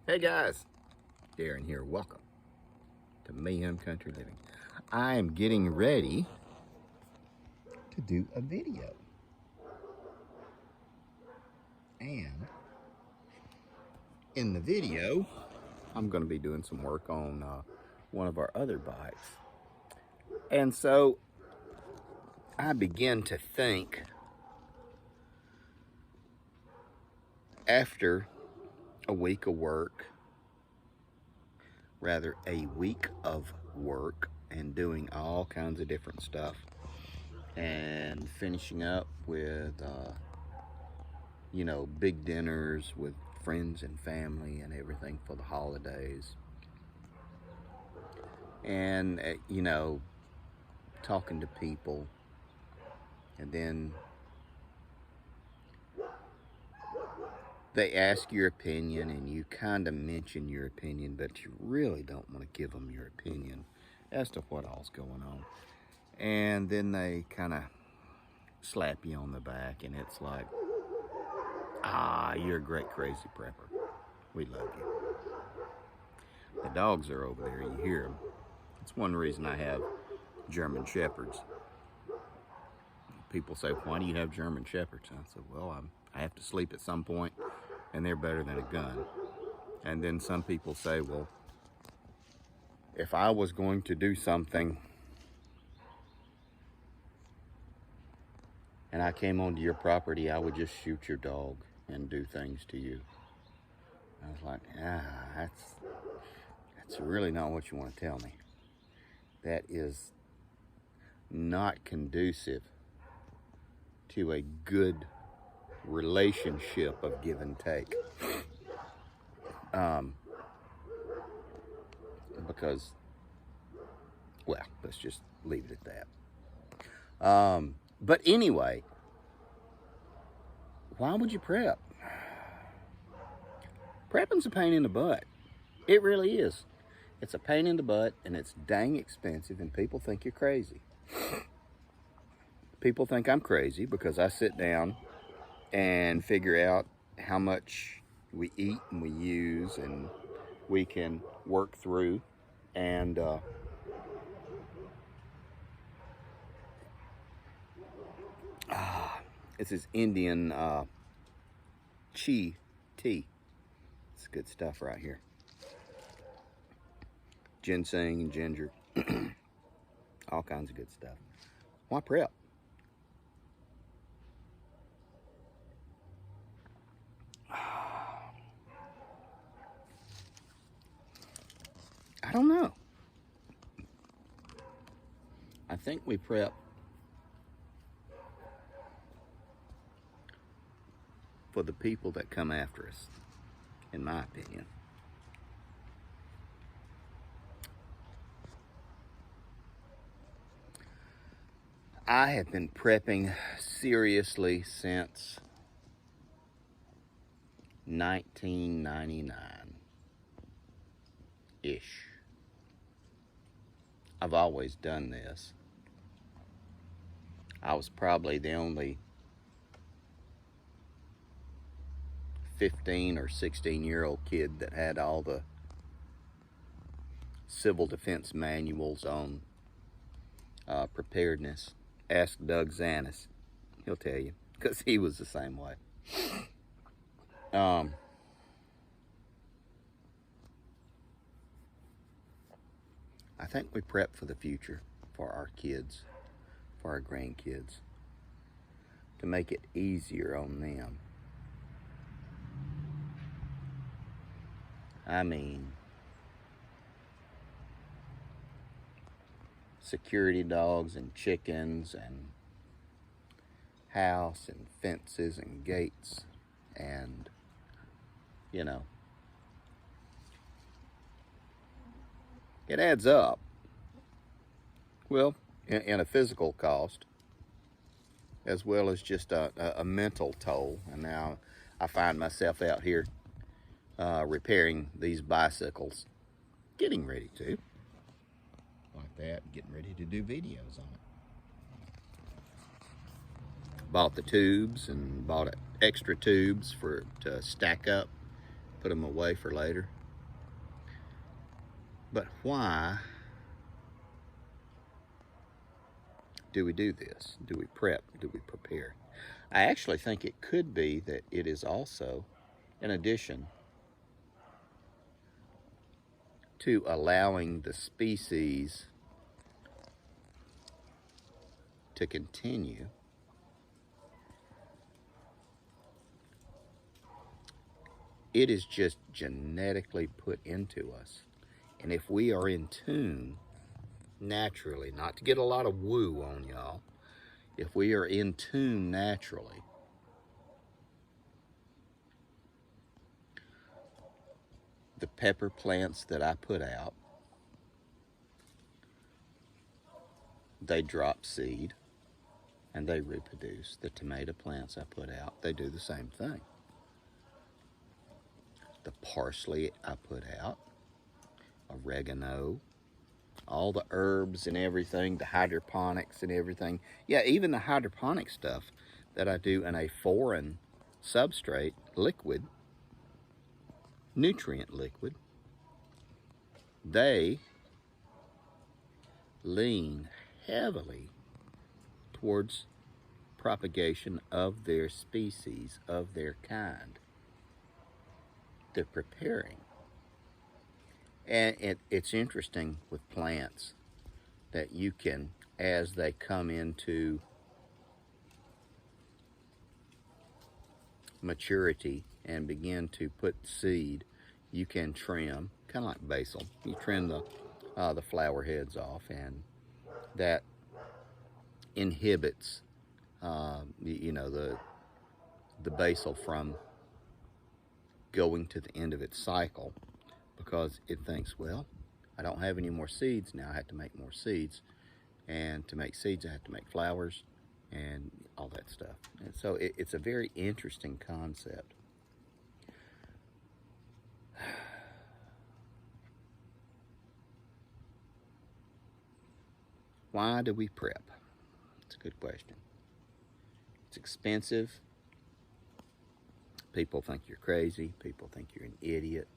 Hey guys, Darren here. Welcome to Mayhem Country Living. I am getting ready to do a video. And in the video, I'm going to be doing some work on one of our other bikes. And so I begin to think, after a week of work, and doing all kinds of different stuff and finishing up with big dinners with friends and family and everything for the holidays, and talking to people, and then they ask your opinion and you kind of mention your opinion, but you really don't want to give them your opinion as to what all's going on. And then they kind of slap you on the back and it's like, you're a great crazy prepper. We love you. The dogs are over there, you hear them. It's one reason I have German Shepherds. People say, why do you have German Shepherds? And I said, well, I have to sleep at some point, and they're better than a gun. And then some people say, well, if I was going to do something and I came onto your property, I would just shoot your dog and do things to you. I was like, that's really not what you want to tell me. That is not conducive to a good relationship of give and take. Because, well, let's just leave it at that. But anyway, why would you prep? Prepping's a pain in the butt. It really is. It's a pain in the butt, and it's dang expensive, and people think you're crazy. People think I'm crazy because I sit down and figure out how much we eat and we use and we can work through. And it's this Indian chi tea. It's good stuff right here. Ginseng and ginger. All kinds of good stuff. Why prep? I don't know. I think we prep for the people that come after us, in my opinion. I have been prepping seriously since 1999-ish. I've always done this. I was probably the only 15 or 16-year-old kid that had all the civil defense manuals on preparedness. Ask Doug Zanis. He'll tell you, because he was the same way. I think we prep for the future, for our kids, for our grandkids, to make it easier on them. I mean, security dogs and chickens and house and fences and gates, and it adds up. Well, in a physical cost, as well as just a mental toll. And now I find myself out here repairing these bicycles, getting ready to, like that, getting ready to do videos on it. Bought the tubes and bought extra tubes to stack up, put them away for later. But why do we do this? Do we prep? Do we prepare? I actually think it could be that it is also, in addition to allowing the species to continue, it is just genetically put into us. And if we are in tune naturally, not to get a lot of woo on y'all, if we are in tune naturally, the pepper plants that I put out, they drop seed and they reproduce. The tomato plants I put out, they do the same thing. The parsley I put out, oregano, all the herbs and everything, the hydroponics and everything. Yeah, even the hydroponic stuff that I do in a foreign substrate, liquid, nutrient liquid, they lean heavily towards propagation of their species, of their kind. They're preparing. And it's interesting with plants that you can, as they come into maturity and begin to put seed, you can trim, kind of like basil. You trim the flower heads off, and that inhibits, you know, the basil from going to the end of its cycle, because it thinks, well, I don't have any more seeds now. I have to make more seeds, and to make seeds, I have to make flowers and all that stuff. And so it's a very interesting concept. Why do we prep? It's a good question. It's expensive. People think you're crazy. People think you're an idiot.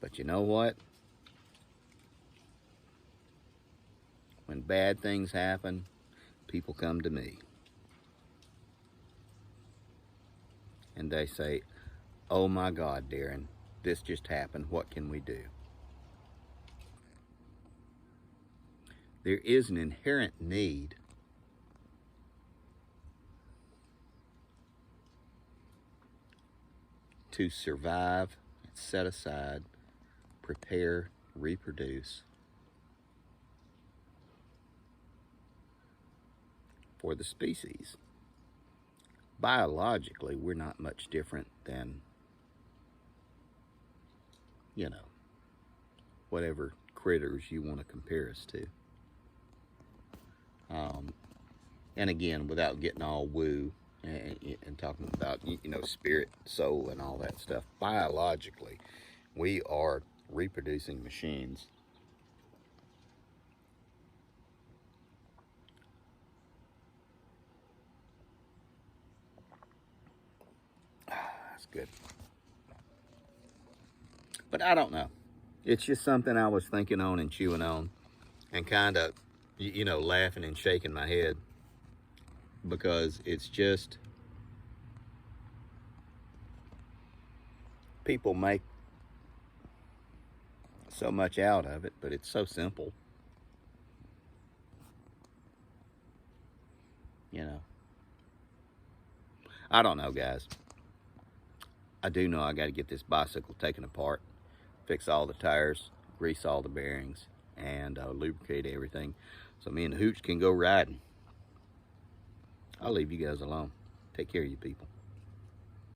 But you know what? When bad things happen, people come to me. And they say, oh my God, Darren, this just happened. What can we do? There is an inherent need to survive, set aside, prepare, reproduce for the species. Biologically, we're not much different than, you know, whatever critters you want to compare us to. And again, without getting all woo and talking about, you know, spirit, soul, and all that stuff, biologically, we are reproducing machines. That's good. But I don't know. It's just something I was thinking on and chewing on, and kind of, you know, laughing and shaking my head, because it's just, people make so much out of it, but it's so simple. You know, I don't know, guys. I do know I got to get this bicycle taken apart, fix all the tires, grease all the bearings, and lubricate everything, so me and the hooch can go riding. I'll leave you guys alone. Take care of you people.